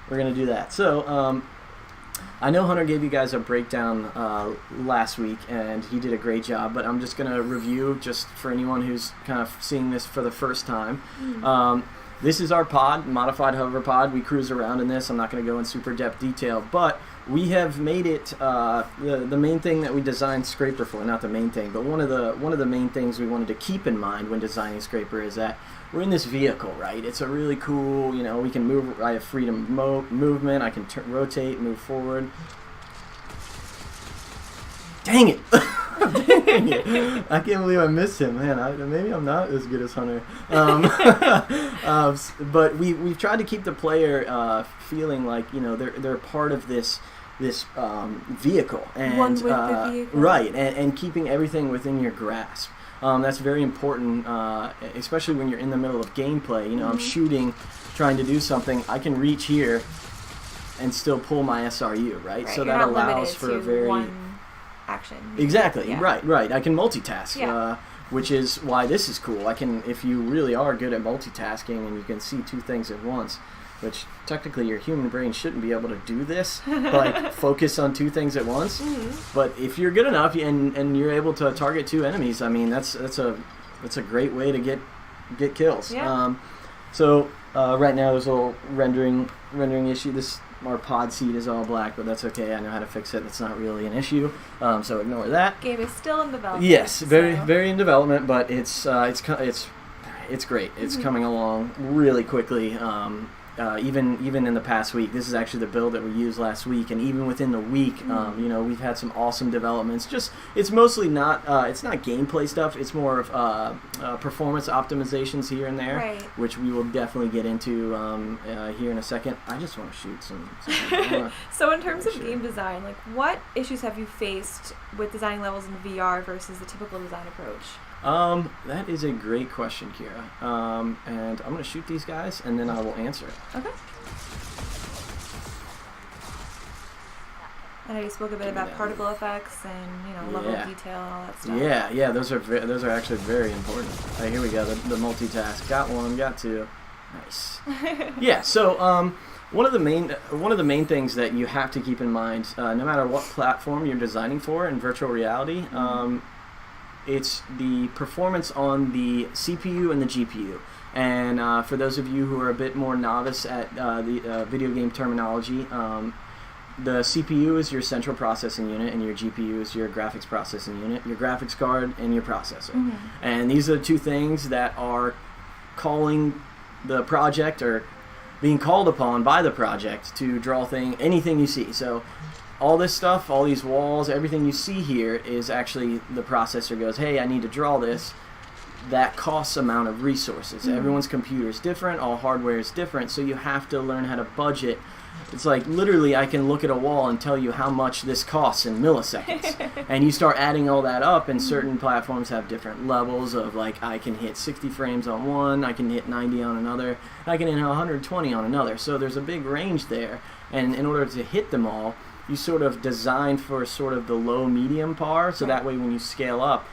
we're gonna do that. So I know Hunter gave you guys a breakdown last week, and he did a great job, but I'm just gonna review just for anyone who's kind of seeing this for the first time. This is our pod, modified hover pod. We cruise around in this. I'm not going to go in super depth detail, but we have made it the main thing that we designed Scraper for. Not the main thing, but one of the main things we wanted to keep in mind when designing Scraper is that we're in this vehicle, right? It's a really cool, we can move. I have freedom movement. I can rotate, move forward. Dang it! Dang it! I can't believe I missed him, man. Maybe I'm not as good as Hunter. But we've tried to keep the player feeling like they're part of this vehicle, and one with the vehicle. Right, and keeping everything within your grasp. That's very important, especially when you're in the middle of gameplay. I'm shooting, trying to do something. I can reach here and still pull my SRU, right? So that allows for a very action. Exactly. Yeah. Right. I can multitask, yeah. Which is why this is cool. If you really are good at multitasking and you can see two things at once, which technically your human brain shouldn't be able to do this, like focus on two things at once. But if you're good enough and you're able to target two enemies, I mean that's a great way to get kills. Yeah. So right now there's a little rendering issue. Our pod seat is all black, but that's okay. I know how to fix it. It's not really an issue, so ignore that. Game is still in development. Yes, very in development, but it's great. It's coming along really quickly. Even in the past week, this is actually the build that we used last week, and even within the week, we've had some awesome developments. It's mostly not gameplay stuff. It's more of performance optimizations here and there, right. Which we will definitely get into here in a second. I just want to shoot some So in terms of game design, like what issues have you faced with designing levels in VR versus the typical design approach? That is a great question, Kira. And I'm going to shoot these guys, and then I will answer it. Okay. I know you spoke a bit about particle effects and level of detail and all that stuff. Yeah, those are actually very important. All right, here we go. The multitask. Got one, got two. Nice. Yeah. So one of the main things that you have to keep in mind, no matter what platform you're designing for in virtual reality, it's the performance on the CPU and the GPU. And for those of you who are a bit more novice at the video game terminology, the CPU is your central processing unit, and your GPU is your graphics processing unit, your graphics card, and your processor. And these are the two things that are calling the project, or being called upon by the project, to draw anything you see. So all this stuff, all these walls, everything you see here is actually the processor goes, hey, I need to draw this. That costs amount of resources. Everyone's computer is different, all hardware is different, so you have to learn how to budget. It's like literally I can look at a wall and tell you how much this costs in milliseconds. And you start adding all that up, and certain platforms have different levels of, like, I can hit 60 frames on one, I can hit 90 on another, I can hit 120 on another. So there's a big range there, and in order to hit them all, you sort of design for sort of the low medium par, so that way when you scale up,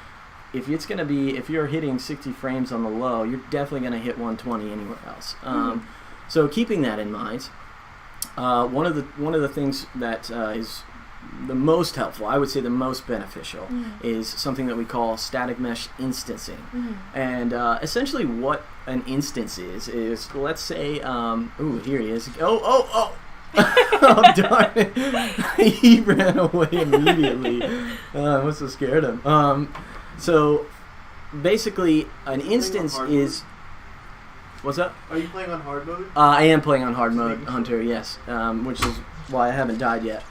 if you're hitting 60 frames on the low, you're definitely going to hit 120 anywhere else. So keeping that in mind, one of the things that is the most helpful, I would say the most beneficial, is something that we call static mesh instancing. And essentially what an instance is let's say, here he is. Oh, darn it. He ran away immediately. I must have scared him. So basically an instance is... What's up? Are you playing on hard mode? I am playing on hard mode, Hunter, yes. Which is why I haven't died yet.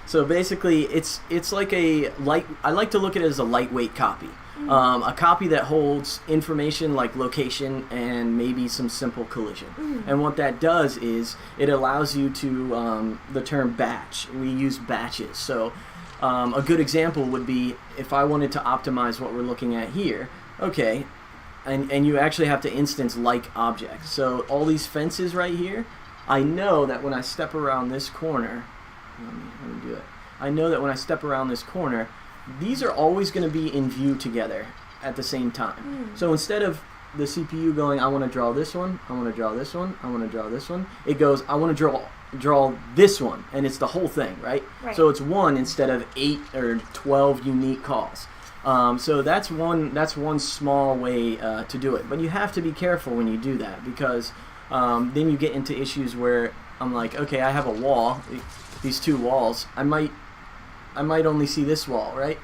So basically it's like I like to look at it as a lightweight copy. A copy that holds information like location and maybe some simple collision. And what that does is it allows you to, the term batch, we use batches. So a good example would be if I wanted to optimize what we're looking at here, okay, and you actually have to instance like objects. So all these fences right here, I know that when I step around this corner, let me do it. I know that when I step around this corner, these are always going to be in view together at the same time. So instead of the CPU going, I want to draw this one, I want to draw this one, I want to draw this one. It goes, I want to draw this one, and it's the whole thing, right? So it's 1 instead of 8 or 12 unique calls. So that's one small way to do it. But you have to be careful when you do that, because then you get into issues where I'm like, okay, I have a wall, these 2 walls. I might only see this wall, right?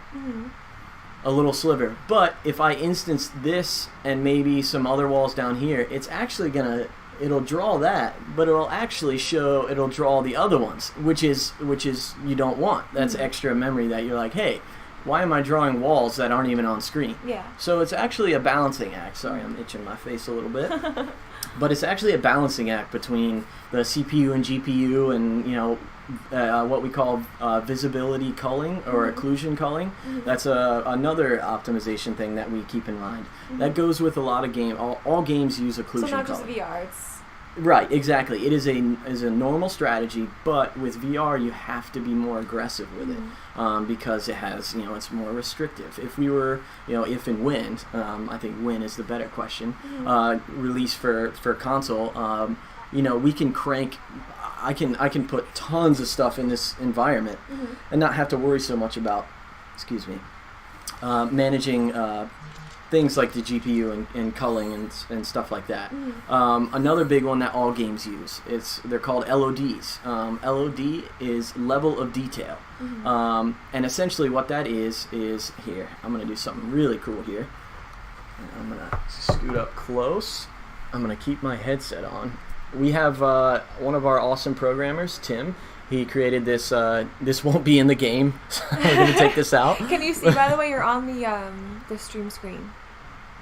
A little sliver. But if I instance this and maybe some other walls down here, it's actually it'll draw that, but it'll draw the other ones, which is you don't want. That's extra memory that you're like, hey, why am I drawing walls that aren't even on screen? Yeah. So it's actually a balancing act. Sorry, I'm itching my face a little bit. But it's actually a balancing act between the CPU and GPU and, what we call visibility culling or occlusion culling. That's another optimization thing that we keep in mind. That goes with a lot of games. All games use occlusion culling. So not just VR, it's... Right, exactly. It is a normal strategy, but with VR you have to be more aggressive with it because it has, it's more restrictive. If we were, if and when, I think when is the better question, release for console, we can crank. I can put tons of stuff in this environment and not have to worry so much about, managing things like the GPU and culling and stuff like that. Another big one that all games use, they're called LODs. LOD is level of detail. And essentially what that is here. I'm going to do something really cool here. I'm going to scoot up close. I'm going to keep my headset on. We have one of our awesome programmers, Tim. He created this. This won't be in the game, so I'm going to take this out. Can you see, by the way, you're on the stream screen?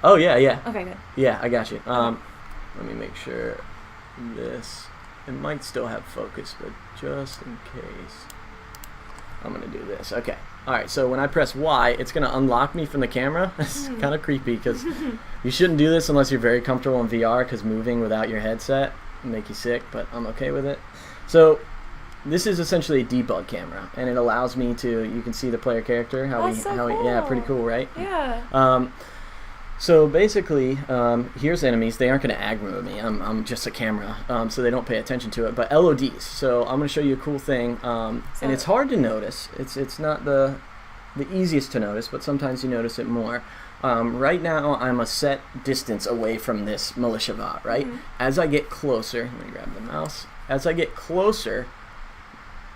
Oh, yeah. Okay, good. Yeah, I got you. Let me make sure this... It might still have focus, but just in case... I'm going to do this. Okay. Alright, so when I press Y, it's going to unlock me from the camera. It's kind of creepy, because you shouldn't do this unless you're very comfortable in VR, because moving without your headset will make you sick, but I'm okay with it. So... This is essentially a debug camera, and it allows me to... You can see the player character. Cool. Yeah, pretty cool, right? Yeah. So basically, here's enemies. They aren't going to aggro me. I'm just a camera, so they don't pay attention to it. But LODs. So I'm going to show you a cool thing, and it's hard to notice. It's not the easiest to notice, but sometimes you notice it more. Right now, I'm a set distance away from this militia bot, right? As I get closer... Let me grab the mouse. As I get closer...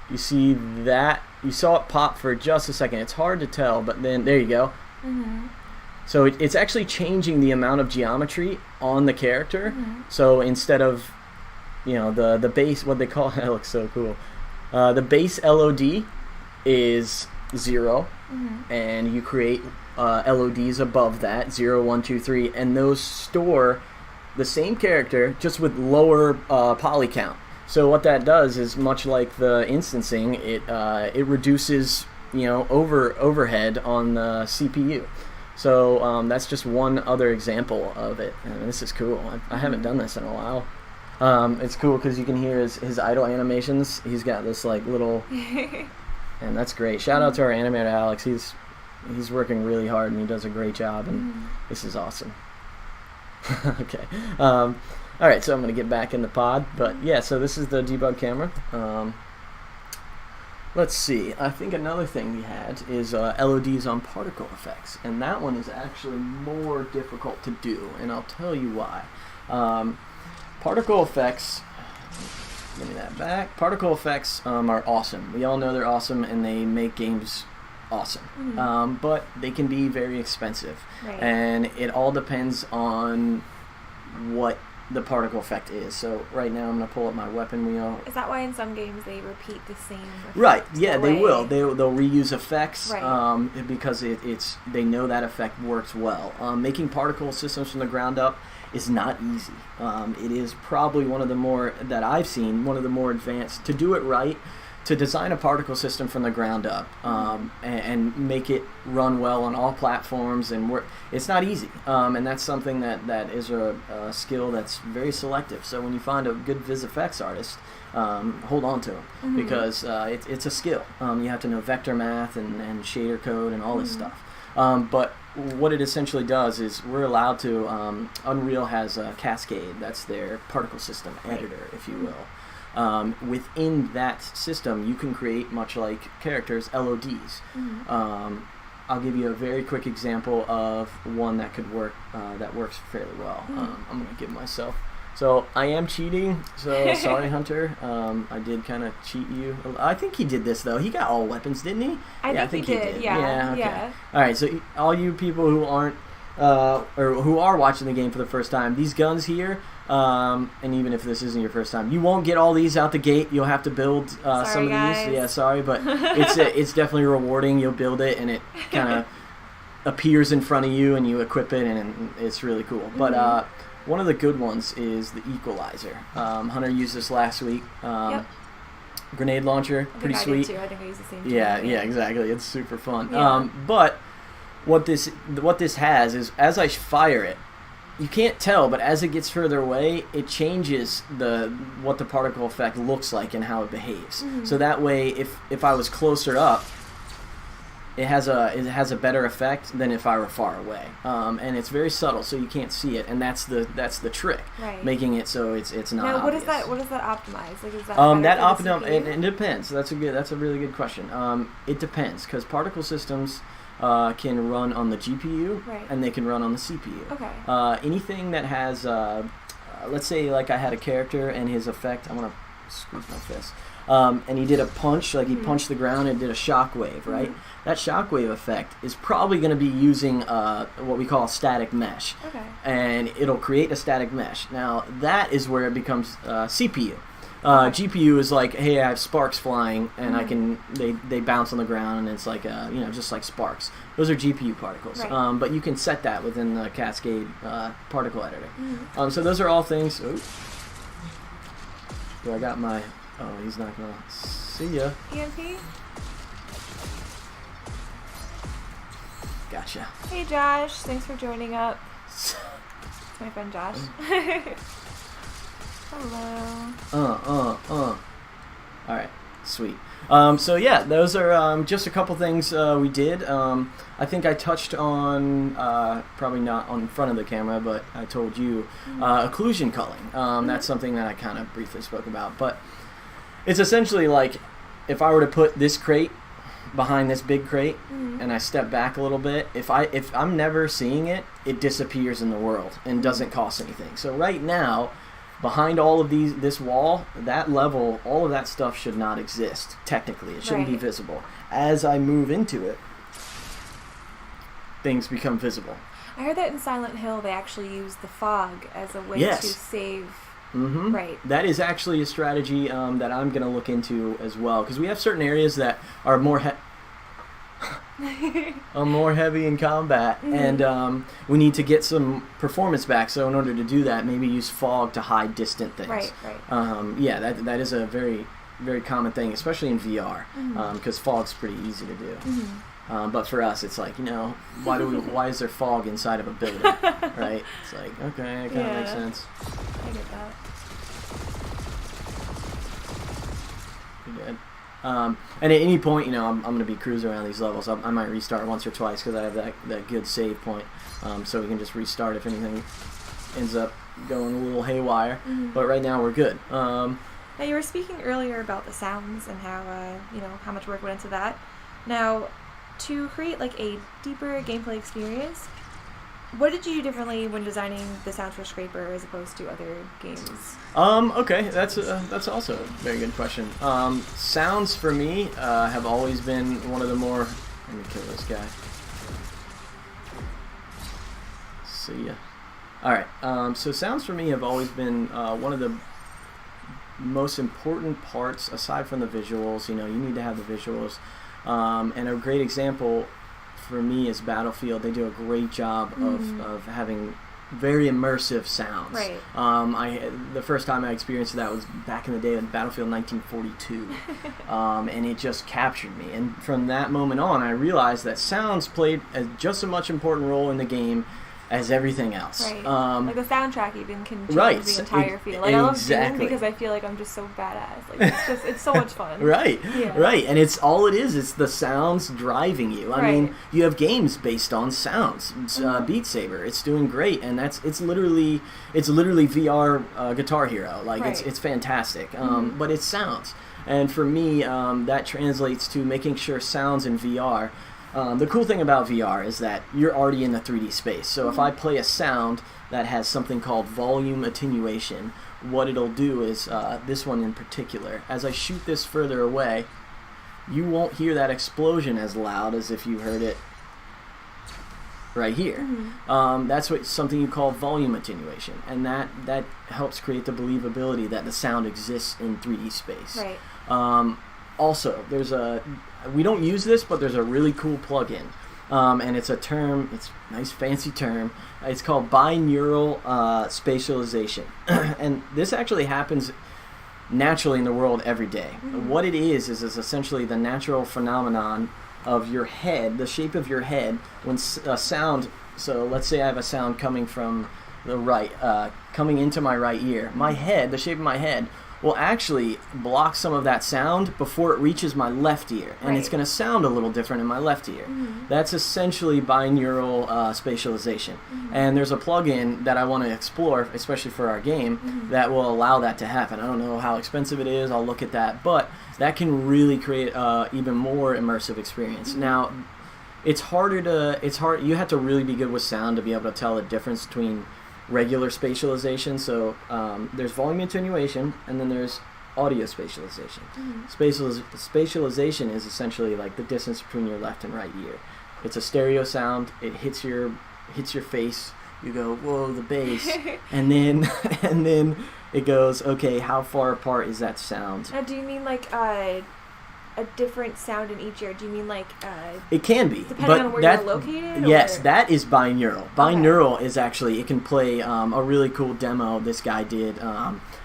You see that? You saw it pop for just a second. It's hard to tell, but then there you go. So it's actually changing the amount of geometry on the character. So instead of, the base, what they call it looks so cool. The base LOD is 0, and you create LODs above that, 0, 1, 2, 3, and those store the same character just with lower poly count. So what that does is, much like the instancing, it reduces overhead on the CPU. So that's just one other example of it, and this is cool. I haven't done this in a while. It's cool because you can hear his idle animations. He's got this little, and that's great. Shout out to our animator Alex. He's working really hard and he does a great job, and this is awesome. Okay. All right, so I'm going to get back in the pod, but yeah, so this is the debug camera. Let's see, I think another thing we had is LODs on particle effects, and that one is actually more difficult to do, and I'll tell you why. Particle effects, give me that back. Particle effects are awesome. We all know they're awesome, and they make games awesome, but they can be very expensive, and it all depends on what the particle effect is. So right now I'm going to pull up my weapon wheel. Is that why in some games they repeat the same effect? Right, yeah, they will. They'll reuse effects because they know that effect works well. Making particle systems from the ground up is not easy. It is probably one of the more, that I've seen, one of the more advanced. To do it right, to design a particle system from the ground up and make it run well on all platforms and work, it's not easy, and that's something that is a skill that's very selective. So when you find a good Viz effects artist, hold on to them, because it's a skill. You have to know vector math and shader code and all this stuff. But what it essentially does is we're allowed to, Unreal has a Cascade, that's their particle system editor, if you will. Within that system, you can create, much like characters, LODs. I'll give you a very quick example of one that could work, that works fairly well. I'm going to give myself. So I am cheating, so sorry, Hunter. I did kind of cheat you. I think he did this, though. He got all weapons, didn't he? I think he did. Yeah. Okay. All right, so all you people who aren't, or who are watching the game for the first time, these guns here, and even if this isn't your first time, you won't get all these out the gate. You'll have to build some of guys. these. Yeah, sorry, but it's definitely rewarding. You'll build it, and it kind of appears in front of you, and you equip it, and it's really cool. But one of the good ones is the Equalizer. Hunter used this last week. Grenade launcher, pretty sweet. I did too. I think I used the same thing. Yeah, exactly. It's super fun. But what this has is, as I fire it, you can't tell, but as it gets further away, it changes what the particle effect looks like and how it behaves. So that way, if I was closer up, it has a better effect than if I were far away, and it's very subtle, so you can't see it, and that's the trick, making it so it's not. Now, obvious. What does that optimize? Like, is that it depends. That's a really good question. It depends, because particle systems can run on the GPU and they can run on the CPU. Okay. Anything that has, let's say, like I had a character and his effect. I'm gonna squeeze my fist. And he did a punch, like he punched the ground and did a shockwave, right? That shockwave effect is probably going to be using what we call a static mesh. Okay. And it'll create a static mesh. Now, that is where it becomes CPU. GPU is like, hey, I have sparks flying, and I can they bounce on the ground, and it's like just like sparks. Those are GPU particles. But you can set that within the Cascade particle editor. So those are all things. I got my. Oh, he's not gonna see ya. EMP? Gotcha. Hey Josh, thanks for joining up. It's my friend Josh. Hello. Alright, sweet. So yeah, those are just a couple things we did. I think I touched on, probably not on front of the camera, but I told you, occlusion culling. That's something that I kind of briefly spoke about, but it's essentially like if I were to put this crate behind this big crate and I step back a little bit, if I'm never seeing it, it disappears in the world and doesn't cost anything. So right now, behind all of this wall, that level, all of that stuff should not exist, technically. It shouldn't be visible. As I move into it, things become visible. I heard that in Silent Hill they actually use the fog as a way to save. Right. That is actually a strategy that I'm going to look into as well, because we have certain areas that are more heavy in combat, and we need to get some performance back. So in order to do that, maybe use fog to hide distant things. Right. Yeah, that is a very, very common thing, especially in VR, because fog's pretty easy to do. But for us, it's like, why is there fog inside of a building, right? It's like, okay, it kind of makes sense. I get that. Pretty good. And at any point, I'm going to be cruising around these levels. I might restart once or twice because I have that good save point, so we can just restart if anything ends up going a little haywire. But right now, we're good. Now, you were speaking earlier about the sounds and how, how much work went into that. Now, to create like a deeper gameplay experience, what did you do differently when designing the sounds for Scraper as opposed to other games? Okay, that's also a very good question. Sounds for me have always been one of the more. Let me kill this guy. See ya. All right. So sounds for me have always been one of the most important parts, aside from the visuals. You need to have the visuals. And a great example for me is Battlefield. They do a great job of having very immersive sounds. Right. The first time I experienced that was back in the day in Battlefield 1942, and it just captured me. And from that moment on, I realized that sounds played just as much important role in the game as everything else. Right. Like the soundtrack even can change right. the entire feel. Like Exactly. I love Doom because I feel like I'm just so badass. Like it's so much fun. Right. Yeah. Right. And it's all it is. It's the sounds driving you. I mean, you have games based on sounds. It's, Beat Saber. It's doing great, and it's literally VR Guitar Hero. Like it's fantastic. But it's sounds. And for me, that translates to making sure sounds in VR. The cool thing about VR is that you're already in the 3D space. So if I play a sound that has something called volume attenuation, what it'll do is, this one in particular, as I shoot this further away, you won't hear that explosion as loud as if you heard it right here. That's something you call volume attenuation, and that helps create the believability that the sound exists in 3D space. Right. Also, we don't use this, but there's a really cool plugin, and it's a term, it's a nice fancy term. It's called binaural spatialization, and this actually happens naturally in the world every day. What it is essentially the natural phenomenon of your head, the shape of your head, when a sound, so let's say I have a sound coming from the right, coming into my right ear, my head, the shape of my head, will actually block some of that sound before it reaches my left ear, and it's going to sound a little different in my left ear. That's essentially binaural spatialization, and there's a plugin that I want to explore, especially for our game, that will allow that to happen. I don't know how expensive it is, I'll look at that, but that can really create even more immersive experience. Now, you have to really be good with sound to be able to tell the difference between regular spatialization. So there's volume attenuation, and then there's audio spatialization. Spatialization is essentially like the distance between your left and right ear. It's a stereo sound. It hits your face. You go, whoa, the bass, and then it goes, okay, how far apart is that sound? Now, do you mean like a different sound in each ear? Do you mean like it can be, depending on where you're located? Yes, or? that is binaural. Binaural is actually, it can play a really cool demo this guy did.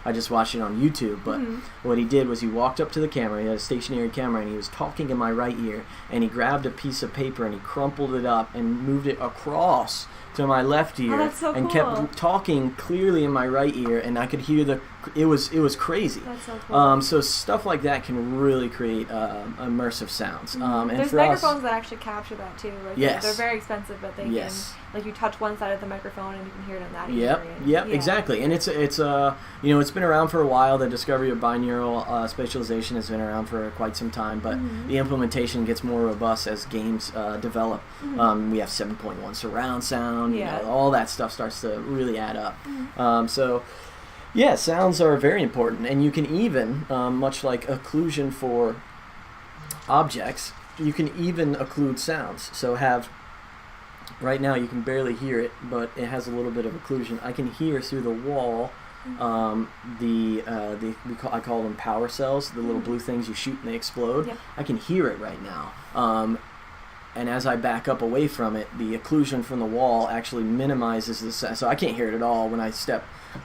I just watched it on YouTube, but what he did was he walked up to the camera, he had a stationary camera, and he was talking in my right ear, and he grabbed a piece of paper and he crumpled it up and moved it across to my left ear, that's so and cool. kept talking clearly in my right ear, and I could hear it was crazy. That's so cool. So stuff like that can really create immersive sounds. And there's for microphones that actually capture that too. Like Yes. They're very expensive, but they can, like you touch one side of the microphone and you can hear it on that ear. Yep, exactly. And it's been around for a while. The discovery of binaural spatialization has been around for quite some time, but the implementation gets more robust as games develop. We have 7.1 surround sound. All that stuff starts to really add up. Sounds are very important, and you can even, much like occlusion for objects, you can even occlude sounds. So right now you can barely hear it, but it has a little bit of occlusion. I can hear through the wall I call them power cells, the little blue things you shoot and they explode. Yep. I can hear it right now. And as I back up away from it, the occlusion from the wall actually minimizes the sound. So I can't hear it at all when I step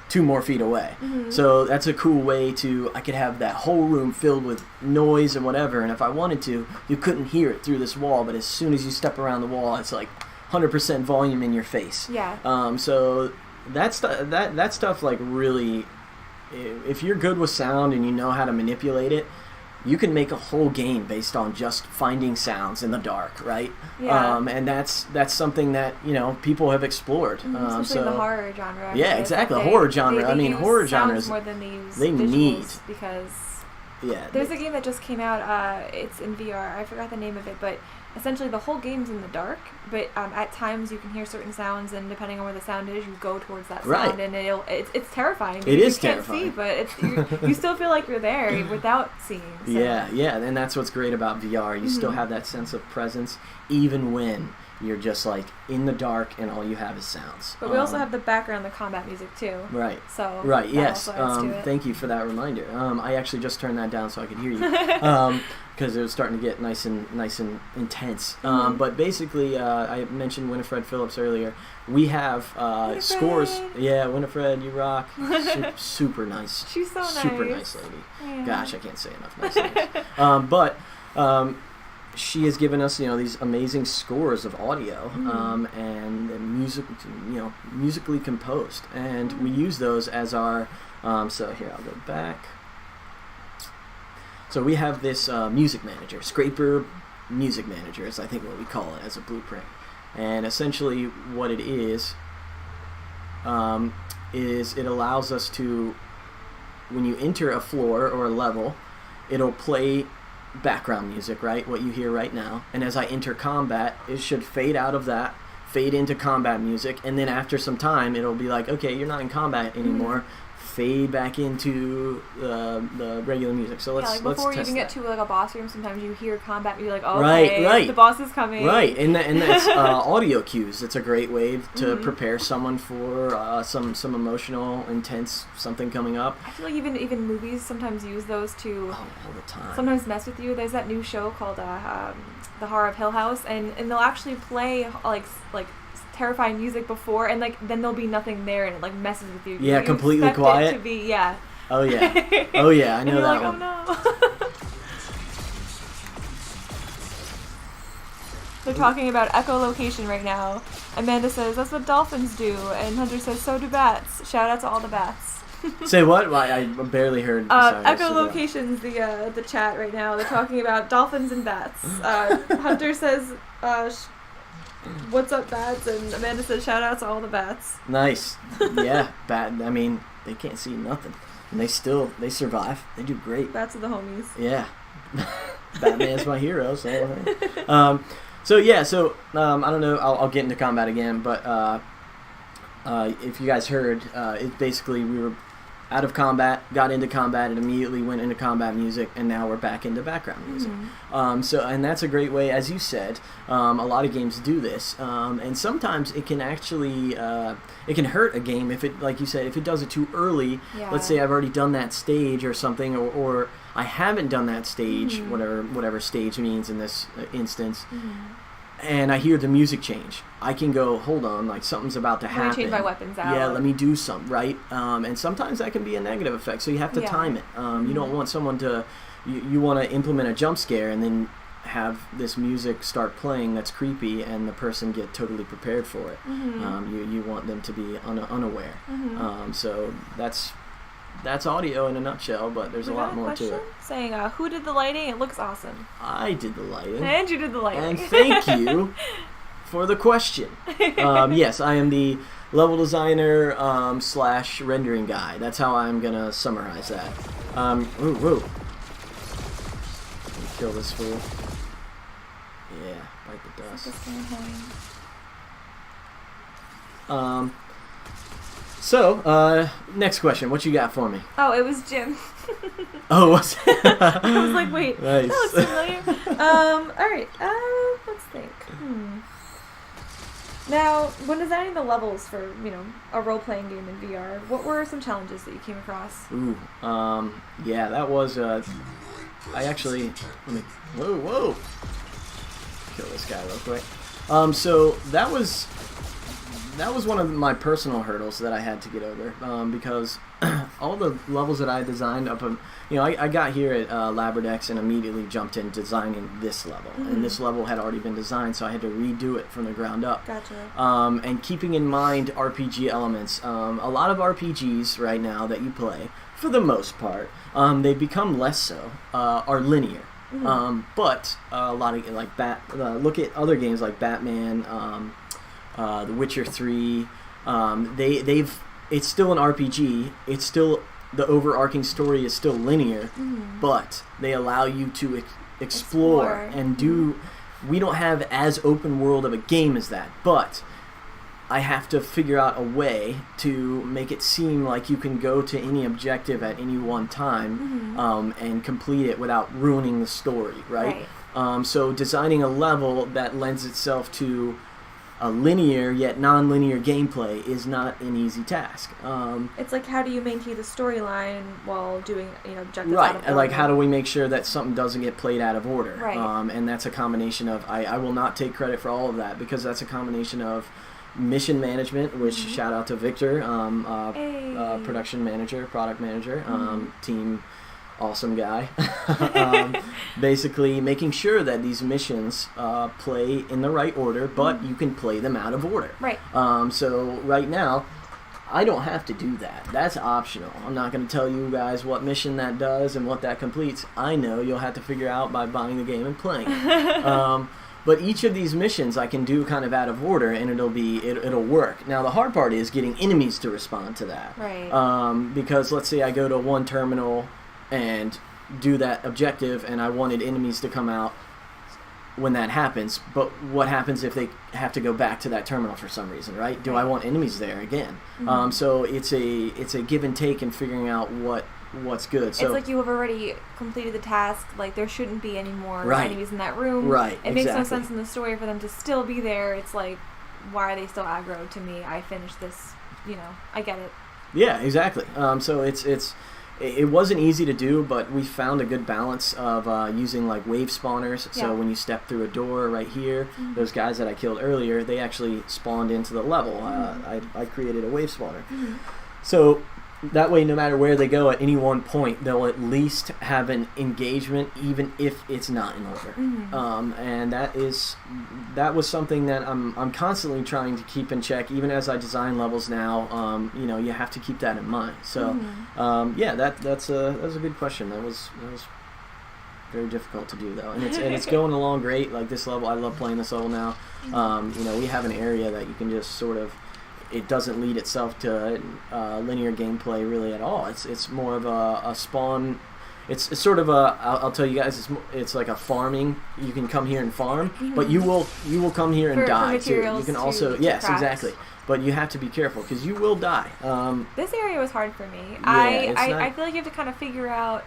2 more feet away. So that's a cool way I could have that whole room filled with noise and whatever, and if I wanted to, you couldn't hear it through this wall, but as soon as you step around the wall, it's like 100% volume in your face. So that stuff like really, if you're good with sound and you know how to manipulate it, you can make a whole game based on just finding sounds in the dark, right? And that's something that people have explored. Especially in the horror genre. Yeah, exactly. Horror genre. They horror genres. More than they use they visuals need because. Yeah. There's a game that just came out. It's in VR. I forgot the name of it, but essentially the whole game's in the dark. But at times you can hear certain sounds, and depending on where the sound is, you go towards that sound, and it's terrifying. It is terrifying. You can't see, but you still feel like you're there without seeing. So. Yeah, and that's what's great about VR. You still have that sense of presence, even when you're just like in the dark and all you have is sounds. But we also have the background, the combat music too. Right. So right. Yes. Also adds to it. Thank you for that reminder. I actually just turned that down so I could hear you, because it was starting to get nice and intense. But basically, I mentioned Winifred Phillips earlier. We have scores. Yeah, Winifred, you rock. Super nice. She's so nice. Super nice lady. Yeah. Gosh, I can't say enough nice things. But she has given us, these amazing scores of audio, and music, musically composed, and we use those as our. So here, I'll go back. So we have this music manager, Scraper Music Manager, is I think what we call it as a blueprint, and essentially what it is it allows us to, when you enter a floor or a level, it'll play background music, right? What you hear right now. And as I enter combat, it should fade out of that, fade into combat music, and then after some time, it'll be like, okay, you're not in combat anymore. Fade back into the regular music. So let's before you test even get that. to like a boss room, sometimes you hear combat, and you're like, oh, Right, right. the boss is coming. Right, and that's audio cues. It's a great way to prepare someone for some emotional, intense something coming up. I feel like even movies sometimes use those to all the time. Sometimes mess with you. There's that new show called The Horror of Hill House, and they'll actually play like terrifying music before, and then there'll be nothing there, and it messes with you. Yeah, you completely expect quiet. It to be, yeah. Oh yeah. Oh yeah, I know that one. Oh no. They're talking about echolocation right now. Amanda says that's what dolphins do, and Hunter says so do bats. Shout out to all the bats. Say what? Well, I barely heard. Echolocation's the chat right now. They're talking about dolphins and bats. Hunter says, what's up, bats? And Amanda says, shout out to all the bats. Nice. Yeah, bat. I mean, they can't see nothing, and they survive. They do great. Bats are the homies. Yeah. Batman's my hero. So. So I don't know. I'll get into combat again, but if you guys heard, it basically we were out of combat, got into combat, and immediately went into combat music, and now we're back into background music. And that's a great way, as you said. A lot of games do this, and sometimes it can actually it can hurt a game if it, like you said, if it does it too early. Yeah. Let's say I've already done that stage or something, or I haven't done that stage, whatever stage means in this instance. And I hear the music change. I can go, hold on, like something's about to happen. Let me change my weapons out. Yeah, let me do something, right? And sometimes that can be a negative effect, so you have to time it. You don't want someone to, you want to implement a jump scare and then have this music start playing that's creepy and the person get totally prepared for it. You want them to be unaware. So that's audio in a nutshell, but there's a lot more to it. Saying, who did the lighting? It looks awesome. I did the lighting. And you did the lighting. And thank you for the question. Yes, I am the level designer / rendering guy. That's how I'm going to summarize that. Whoa. Let me kill this fool. Yeah, bite the dust. So, next question. What you got for me? Oh, it was Jim. Oh, was it? I was like, wait, nice. that looks familiar. Alright, let's think. Now, when designing the levels for, a role-playing game in VR, what were some challenges that you came across? Ooh, yeah, that was, I actually, whoa. Kill this guy real quick. So that was one of my personal hurdles that I had to get over, because all the levels that I designed I got here at Labrodex and immediately jumped in designing this level, and this level had already been designed, so I had to redo it from the ground up. Gotcha. And keeping in mind RPG elements, a lot of RPGs right now that you play, for the most part, they've become less so, are linear. But a lot of look at other games like Batman, The Witcher 3. It's still an RPG. It's still, the overarching story is still linear, but they allow you to explore and do. We don't have as open world of a game as that, but I have to figure out a way to make it seem like you can go to any objective at any one time and complete it without ruining the story, right? So designing a level that lends itself to a linear yet non-linear gameplay is not an easy task. It's like, how do you maintain the storyline while doing objectives right, out of order? like how do we make sure that something doesn't get played out of order? Right. And that's a combination of, I will not take credit for all of that, because that's a combination of mission management, which shout out to Victor, production manager, product manager, team awesome guy. Basically making sure that these missions play in the right order, but you can play them out of order. Right. So right now, I don't have to do that. That's optional. I'm not going to tell you guys what mission that does and what that completes. I know you'll have to figure out by buying the game and playing it. But each of these missions I can do kind of out of order, and it'll work. Now the hard part is getting enemies to respond to that. Right. Because let's say I go to one terminal and do that objective, and I wanted enemies to come out when that happens. But what happens if they have to go back to that terminal for some reason, right? Do I want enemies there again? So it's a give and take in figuring out what's good. So it's like you have already completed the task. Like there shouldn't be any more Right. enemies in that room. Right, It makes no exactly. sense in the story for them to still be there. It's like, why are they still aggro to me? I finished this. I get it. Yeah, exactly. So it wasn't easy to do, but we found a good balance of using like wave spawners. So Yeah. when you step through a door right here, those guys that I killed earlier, they actually spawned into the level. I created a wave spawner. So that way, no matter where they go at any one point, they'll at least have an engagement, even if it's not in order. And that was something that I'm constantly trying to keep in check, even as I design levels now. You have to keep that in mind. So, that's a good question. That was very difficult to do though, and it's going along great. Like this level, I love playing this level now. We have an area that you can just sort of. It doesn't lead itself to linear gameplay really at all. It's more of a spawn. It's sort of a. I'll tell you guys. It's like a farming. You can come here and farm, but you will come here and die too. You can also to craft. exactly. But you have to be careful because you will die. This area was hard for me. Yeah, I feel like you have to kind of figure out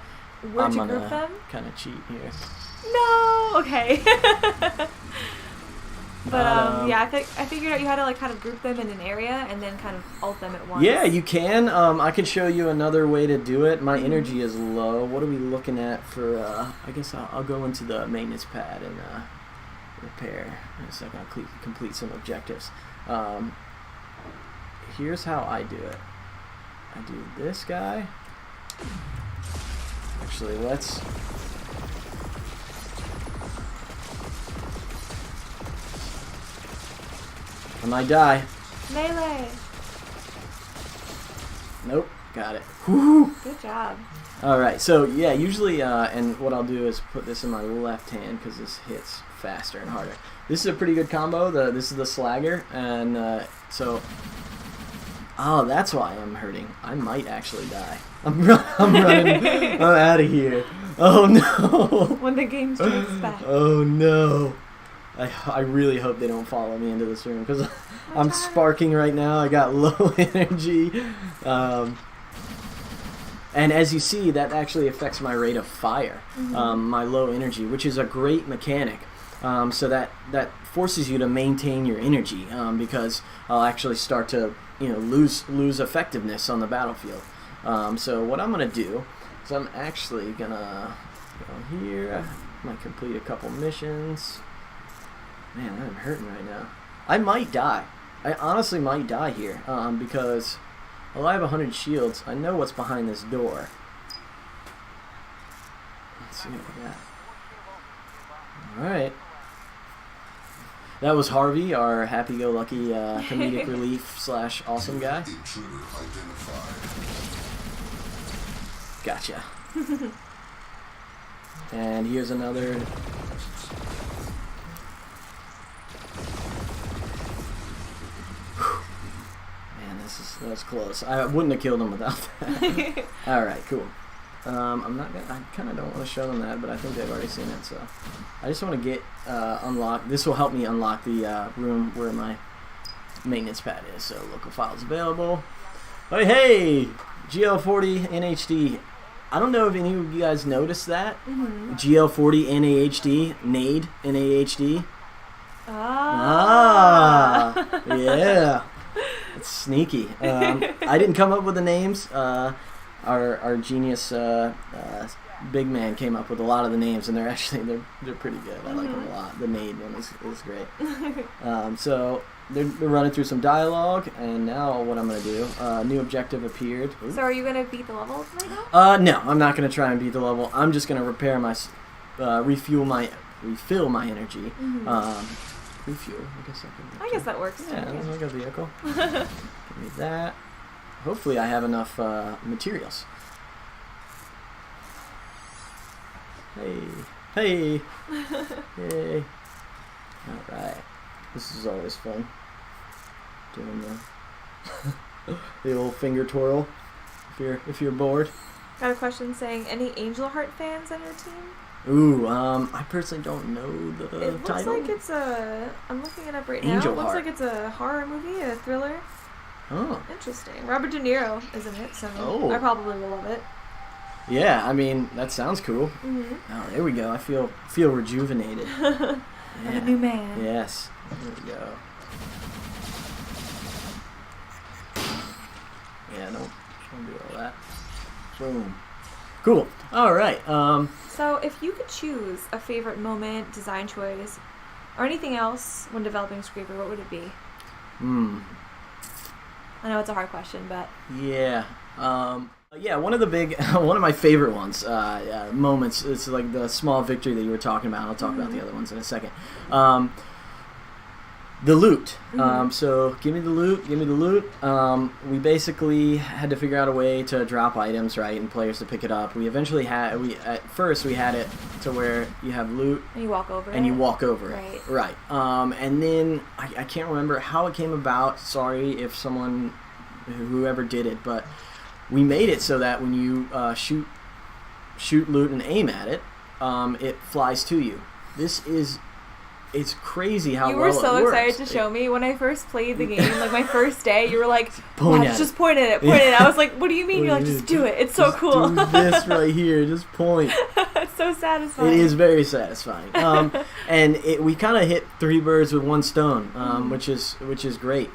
where I'm to gonna group them. kind of cheat here. No, okay. But I figured out you had to like kind of group them in an area and then kind of alt them at once. Yeah, you can. I can show you another way to do it. My energy is low. What are we looking at for? I guess I'll go into the maintenance pad and repair in a second. I'll complete some objectives. Here's how I do it. I do this guy. Actually, let's. I might die. Melee. Nope, got it. Woo! Good job. Alright, so yeah, usually, and what I'll do is put this in my left hand because this hits faster and harder. This is a pretty good combo. This is the slagger, and so... Oh, that's why I'm hurting. I might actually die. I'm running. I'm out of here. Oh no! When the game strikes back. Oh no! I really hope they don't follow me into this room because I'm sparking right now. I got low energy. And as you see, that actually affects my rate of fire, my low energy, which is a great mechanic. So that forces you to maintain your energy because I'll actually start to lose effectiveness on the battlefield. So what I'm going to do is I'm actually going to go here. I might complete a couple missions. Man, I'm hurting right now. I might die. I honestly might die here because although I have 100 shields, I know what's behind this door. Let's see what we got. Alright. That was Harvey, our happy-go-lucky comedic relief / awesome guy. Gotcha. And here's another... That was close. I wouldn't have killed him without that. Alright, cool. I kind of don't want to show them that, but I think they've already seen it, so. I just want to get unlocked. This will help me unlock the room where my maintenance pad is. So, local files available. Hey! GL40 NHD. I don't know if any of you guys noticed that. GL40 NAHD. NADE NAHD. Ah! Yeah. It's sneaky. I didn't come up with the names. Our genius big man came up with a lot of the names, and they're pretty good. I like them a lot. The Nade one is great. So they're running through some dialogue, and now what I'm going to do, new objective appeared. Ooh. So are you going to beat the level right now? No, I'm not going to try and beat the level. I'm just going to repair my, refill my energy. Refuel, I guess that works. Yeah, that's like a vehicle. Give me that. Hopefully I have enough materials. Hey. Hey. Alright. This is always fun. Doing the old finger twirl if you're bored. Got a question saying, any Angel Heart fans on your team? Ooh, I personally don't know the title. It looks like it's I'm looking it up right now. Angel It looks Heart. like it's a horror movie, a thriller. Oh. Interesting. Robert De Niro is in it, so Oh. I probably will love it. Yeah, I mean, that sounds cool. Oh, there we go. I feel rejuvenated. Like a new man. Yes. There we go. Yeah, don't do all that. Boom. Cool. All right. So if you could choose a favorite moment, design choice, or anything else when developing Scraper, what would it be? I know it's a hard question, but... Yeah. Yeah, one of my favorite ones, moments, it's like the small victory that you were talking about. I'll talk about the other ones in a second. The loot. So give me the loot. We basically had to figure out a way to drop items, right, and players to pick it up. We eventually at first we had it to where you have loot and you walk over it. Right. And then I can't remember how it came about. Sorry if whoever did it, but we made it so that when you shoot loot and aim at it, it flies to you. It's crazy how well it works. You were so excited to show me when I first played the game, like my first day. You were like, just point at it. I was like, what do you mean? You're like, just do it. It's so cool. Do this right here. Just point. It's so satisfying. It is very satisfying. And we kind of hit three birds with one stone, which is great.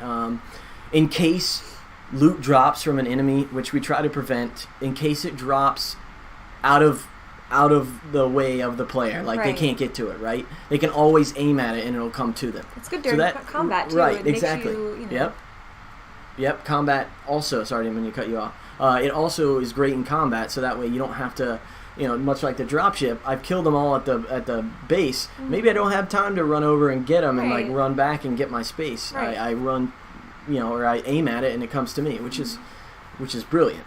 In case loot drops from an enemy, which we try to prevent, in case it drops out of the way of the player, like they can't get to it, right? They can always aim at it and it'll come to them. It's good during combat too. Right, it exactly. Makes you, Yep. Combat also. Sorry, I didn't mean to cut you off. It also is great in combat, so that way you don't have to, much like the dropship. I've killed them all at the base. Maybe I don't have time to run over and get them and like run back and get my space. Right. I run, or I aim at it and it comes to me, which is brilliant.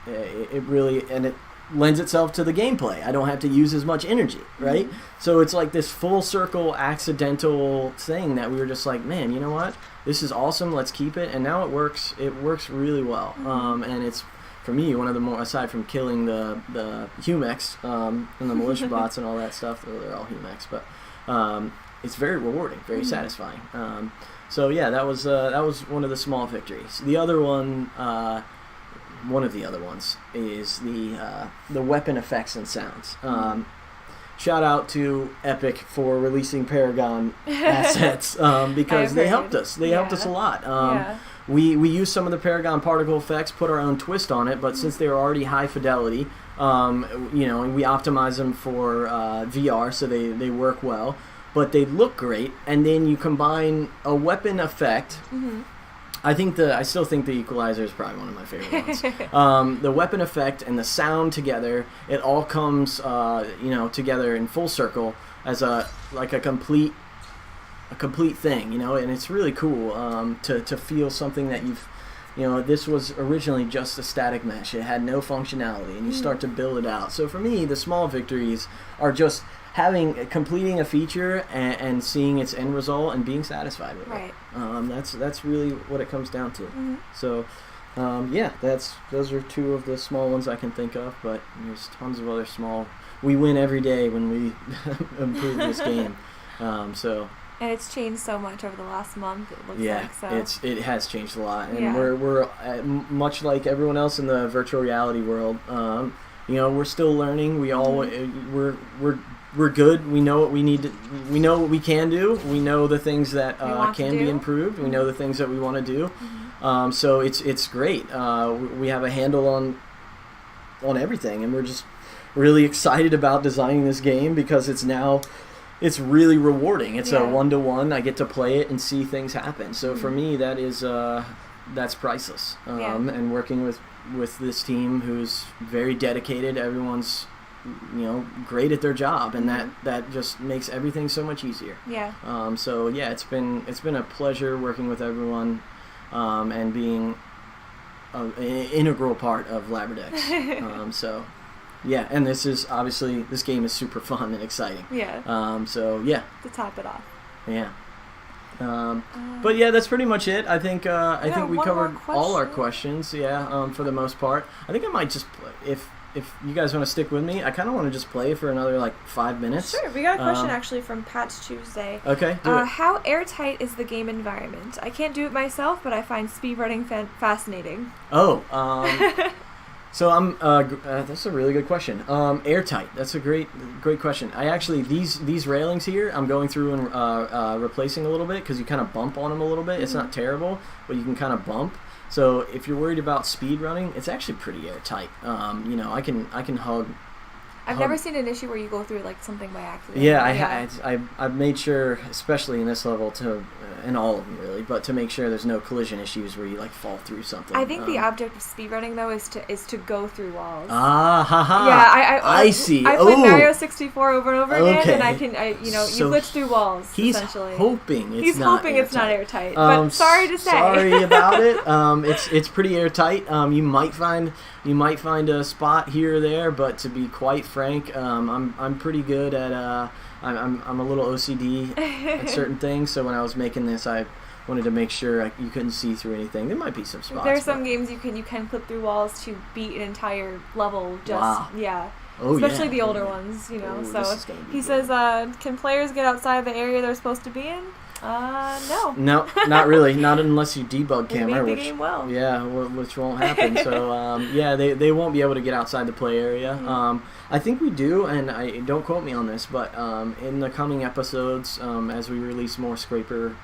It really it lends itself to the gameplay. I don't have to use as much energy, right? So it's like this full circle accidental thing that we were just like, man, you know what? This is awesome. Let's keep it. And now it works. It works really well. And it's, for me, one of the more, aside from killing the Humex and the militia bots and all that stuff, they're all Humex, but it's very rewarding, very satisfying. So yeah, that was one of the small victories. The other one. One of the other ones is the weapon effects and sounds. Shout out to Epic for releasing Paragon assets because they helped us. They helped us a lot. We used some of the Paragon particle effects, put our own twist on it, but since they were already high fidelity, and we optimize them for VR, so they work well. But they look great, and then you combine a weapon effect. I still think the Equalizer is probably one of my favorite ones. The weapon effect and the sound together, it all comes, together in full circle as a complete thing, and it's really cool to feel something that this was originally just a static mesh. It had no functionality, and you start to build it out. So for me, the small victories are just completing a feture and seeing its end result and being satisfied with it. That's really what it comes down to. So those are two of the small ones I can think of, but there's tons of other small. We win every day when we improve this game. And it's changed so much over the last month. It looks like so. It has changed a lot, and we're much like everyone else in the virtual reality world. We're still learning. We all we're good. We know what we need to. We know what we can do. We know the things that can be improved. We know the things that we want to do. So it's great. We have a handle on everything, and we're just really excited about designing this game because it's now it's really rewarding. It's a Yeah. 1-to-1. I get to play it and see things happen. So for me, that is that's priceless. And working with this team who's very dedicated, everyone's great at their job, and that just makes everything so much easier. Yeah. So yeah, it's been a pleasure working with everyone, and being an integral part of Labrodex. So yeah, and this game is super fun and exciting. Yeah. So yeah. To top it off. Yeah. But yeah, that's pretty much it. I think we covered all our questions. Yeah. For the most part, I think I might just if you guys want to stick with me, I kind of want to just play for another 5 minutes. Sure. We got a question actually from Patch Tuesday. Okay. Do it. How airtight is the game environment? I can't do it myself, but I find speedrunning fascinating. Oh. So that's a really good question. Airtight. That's a great question. I actually these railings here, I'm going through and replacing a little bit because you kind of bump on them a little bit. It's not terrible, but you can kind of bump. So if you're worried about speed running, it's actually pretty airtight. I can hug. I've never seen an issue where you go through something by accident. Yeah, I've made sure, especially in this level, in all of them really, but to make sure there's no collision issues where you fall through something. I think the object of speedrunning though is to go through walls. Ah, haha. Yeah, I see. I played Mario 64 over and over again, and So you glitch through walls. He's essentially. hoping it's not airtight. But sorry to say. Sorry about it. It's pretty airtight. You might find a spot here or there, but to be quite frank, I'm pretty good at I'm a little OCD at certain things. So when I was making this, I wanted to make sure you couldn't see through anything. There might be some spots. There are some games you can clip through walls to beat an entire level. Yeah. Oh, especially the older ones, So he says, can players get outside the area they're supposed to be in? No. No, not really. Not unless you debug camera, which game well. Yeah, which won't happen. So they won't be able to get outside the play area. I think we do, and I don't quote me on this, but in the coming episodes, as we release more scraper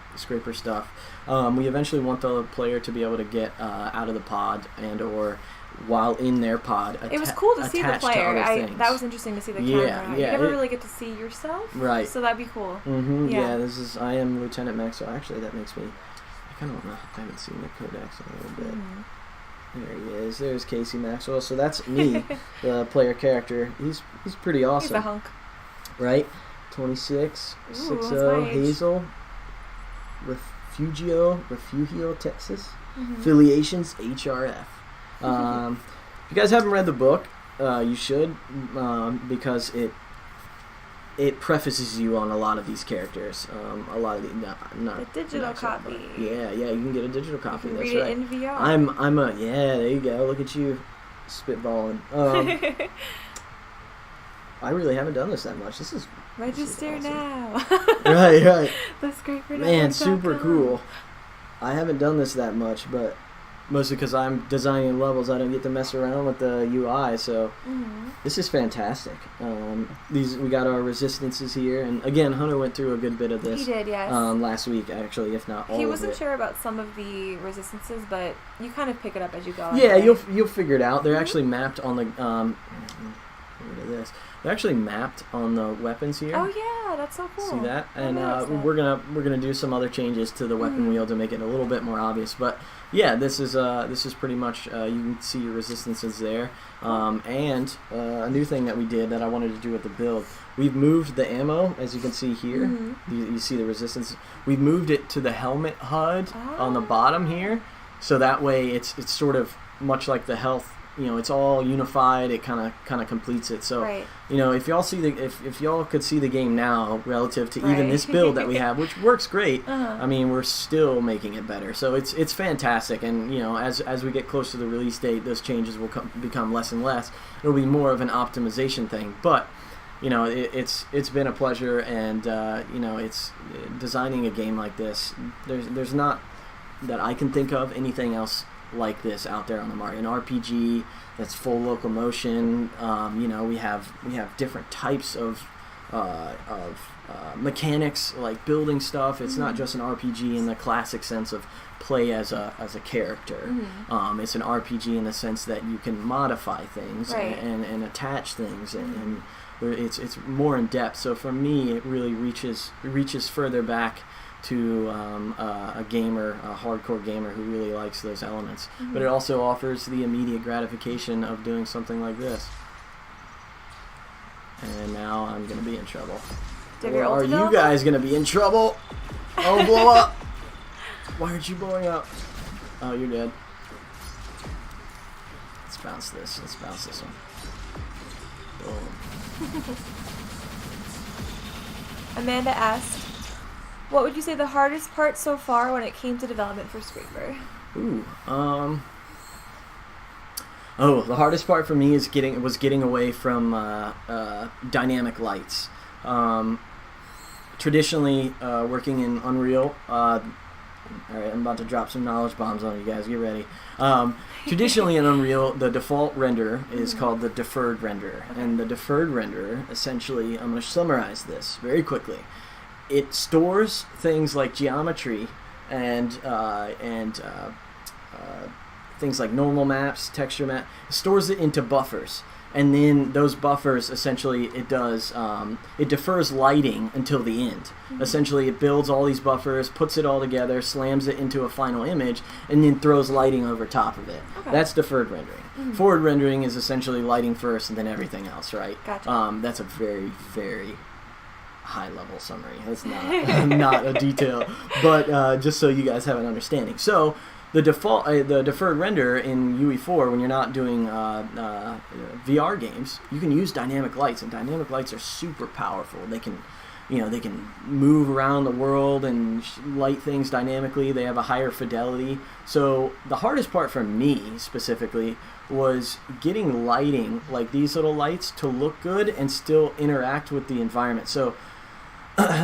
stuff, we eventually want the player to be able to get out of the pod or while in their pod. It was cool to see the player. That was interesting to see the camera. Yeah, you never really get to see yourself, right? So that'd be cool. Mm-hmm. Yeah. I am Lieutenant Maxwell. Actually, that makes me. I kind of want to. I haven't seen the codex in a little bit. There he is. There's Casey Maxwell. So that's me, the player character. He's pretty awesome. He's a hunk. Right? 26, 60, nice. Hazel, Refugio, Texas. Affiliations, HRF. If you guys haven't read the book, you should, because it prefaces you on a lot of these characters. A lot of the digital copy. Yeah, you can get a digital copy. You can That's read right. it in VR. There you go. Look at you, spitballing. I really haven't done this that much. This is register awesome. Now. Right. That's great for Man, super cool. I haven't done this that much, but mostly because I'm designing levels, I don't get to mess around with the UI. So this is fantastic. We got our resistances here, and again, Hunter went through a good bit of this. He did, yes. Last week, actually, if not all of it. He wasn't sure about some of the resistances, but you kind of pick it up as you go. Yeah, you'll figure it out. They're actually mapped on the. Look at this. They're actually mapped on the weapons here. Oh yeah, that's so cool. See that? And we're gonna do some other changes to the weapon wheel to make it a little bit more obvious. But yeah, this is pretty much you can see your resistances there. And a new thing that we did that I wanted to do with the build, we've moved the ammo, as you can see here. You see the resistance. We've moved it to the helmet HUD on the bottom here, so that way it's sort of much like the health. It's all unified. It kind of completes it. So, right. If y'all see if y'all could see the game now relative to even this build that we have, which works great. I mean, we're still making it better. So it's fantastic. And as we get close to the release date, those changes will become less and less. It'll be more of an optimization thing. But it's been a pleasure, and it's designing a game like this. There's not that I can think of anything else like this out there on the market. An RPG that's full locomotion. We have different types of mechanics, like building stuff. It's not just an RPG in the classic sense of play as a character. It's an RPG in the sense that you can modify things and attach things, and it's more in depth. So for me, it really reaches further back to a gamer, a hardcore gamer who really likes those elements. But it also offers the immediate gratification of doing something like this. And now I'm going to be in trouble. Or are you guys going to be in trouble? Oh, blow up! Why aren't you blowing up? Oh, you're dead. Let's bounce this. Let's bounce this one. Boom. Amanda asked, what would you say the hardest part so far when it came to development for Scraper? Ooh, the hardest part for me is getting away from dynamic lights. Traditionally, working in Unreal, all right, I'm about to drop some knowledge bombs on you guys. Get ready. Traditionally in Unreal, the default render is called the Deferred Render, and the Deferred Render, essentially, I'm going to summarize this very quickly. It stores things like geometry and things like normal maps, texture map, stores it into buffers, and then those buffers, essentially, it defers lighting until the end. Essentially, it builds all these buffers, puts it all together, slams it into a final image, and then throws lighting over top of it. That's deferred rendering. Forward rendering is essentially lighting first and then everything else, right? Gotcha. That's a very, very high-level summary. That's not not a detail, but just so you guys have an understanding. So the deferred render in UE4, when you're not doing VR games, you can use dynamic lights, and dynamic lights are super powerful. They can move around the world and light things dynamically. They have a higher fidelity. So the hardest part for me specifically was getting lighting, like these little lights, to look good and still interact with the environment. So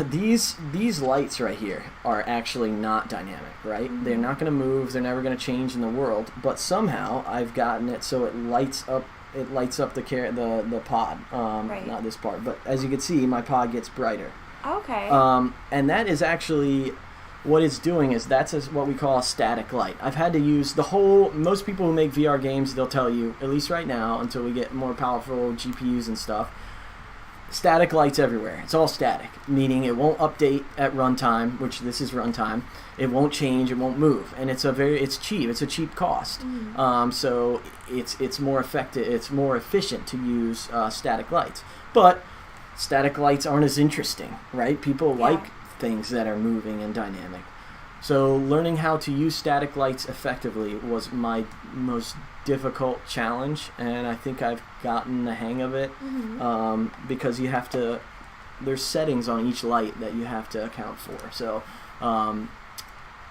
these lights right here are actually not dynamic, right? They're not going to move. They're never going to change in the world. But somehow I've gotten it so it lights up. It lights up the pod. Not this part, but as you can see, my pod gets brighter. Okay. And that is actually what it's doing. That's what we call a static light. I've had to use most people who make VR games, they'll tell you, at least right now, until we get more powerful GPUs and stuff, static lights everywhere. It's all static, meaning it won't update at runtime, which this is runtime. It won't change. It won't move, and it's cheap. It's a cheap cost. So it's more effective. It's more efficient to use static lights. But static lights aren't as interesting, right? People like things that are moving and dynamic. So learning how to use static lights effectively was my most difficult challenge, and I think I've gotten the hang of it, because you have to, there's settings on each light that you have to account for. So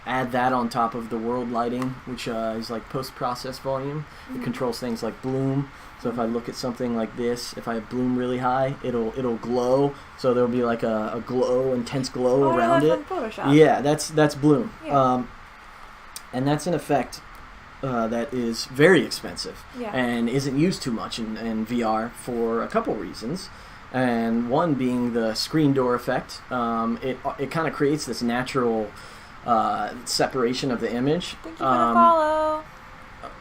add that on top of the world lighting, which is like post-process volume. It controls things like bloom. So if I look at something like this, if I have bloom really high, it'll glow. So there'll be like a glow, intense glow around it. Photoshop. Yeah, that's bloom. Yeah. And that's an effect that is very expensive Yeah. and isn't used too much in VR for a couple reasons. And one being the screen door effect. It kind of creates this natural separation of the image. Thank you for the follow.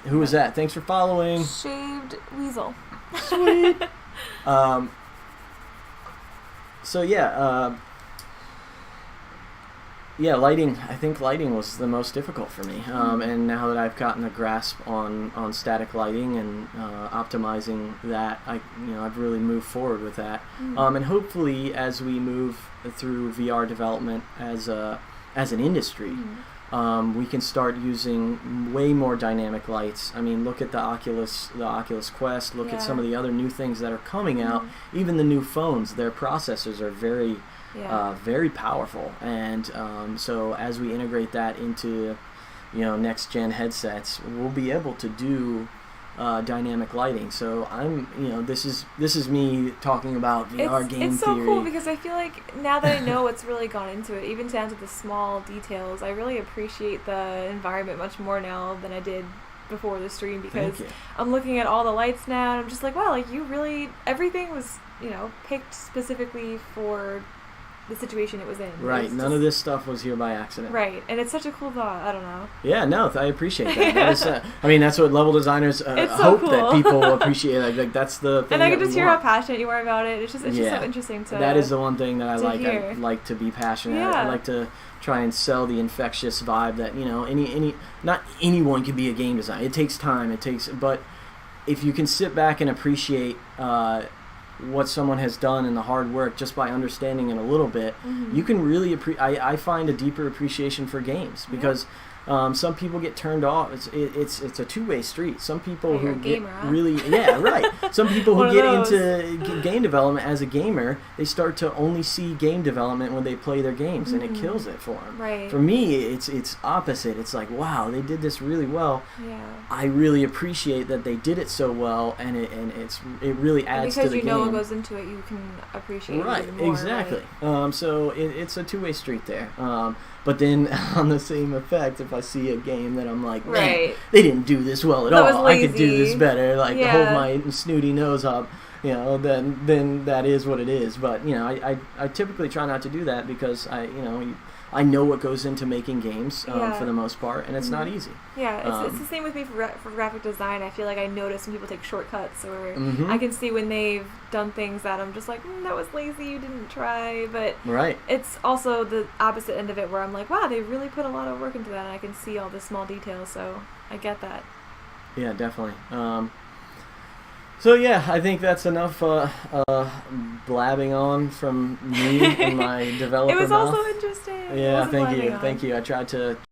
Who was that? Thanks for following. Shaved Weasel. Sweet. So lighting. I think lighting was the most difficult for me. And now that I've gotten a grasp on static lighting and optimizing that, I've really moved forward with that. And hopefully, as we move through VR development as an industry, we can start using way more dynamic lights. I mean, look at the Oculus Quest. Look at some of the other new things that are coming out. Even the new phones, their processors are very, very powerful. And so as we integrate that into, next gen headsets, we'll be able to do dynamic lighting. So this is me talking about VR game theory. It's so cool because I feel like now that I know what's really gone into it, even down to the small details, I really appreciate the environment much more now than I did before the stream because Thank you. I'm looking at all the lights now and I'm just like, wow, like you really, everything was, picked specifically for the situation it was in. Right. None of this stuff was here by accident. Right. And it's such a cool thought. I don't know. Yeah, no, I appreciate that. That is, that's what level designers hope cool. that people appreciate. Like that's the thing. And I can that just we hear how want. passionate you are about it. It's just so interesting to. That is the one thing that I like. hear. I like to be passionate. Yeah. I like to try and sell the infectious vibe that not anyone can be a game designer. It takes time. But if you can sit back and appreciate what someone has done and the hard work just by understanding it a little bit, you can really I find a deeper appreciation for games because some people get turned off. It's a two-way street. Some people who get really some people who get into game development as a gamer, they start to only see game development when they play their games, and it kills it for them. Right. For me, it's opposite. It's like, wow, they did this really well. Yeah. I really appreciate that they did it so well, and it really adds to the game. Because you know what goes into it, you can appreciate it even more. Exactly. Right? So it's a two-way street there. But then on the same effect, if I see a game that I'm like, man, they didn't do this well at all. I could do this better. Like hold my snooty nose up. Then that is what it is. But I typically try not to do that because I know what goes into making games for the most part, and it's not easy. Yeah, it's the same with me for graphic design. I feel like I notice when people take shortcuts, or I can see when they've done things that I'm just like, that was lazy, you didn't try. But it's also the opposite end of it where I'm like, wow, they really put a lot of work into that, and I can see all the small details, so I get that. Yeah, definitely. So yeah, I think that's enough blabbing on from me and my developer It was mouth. also interesting. Yeah, thank you. I tried to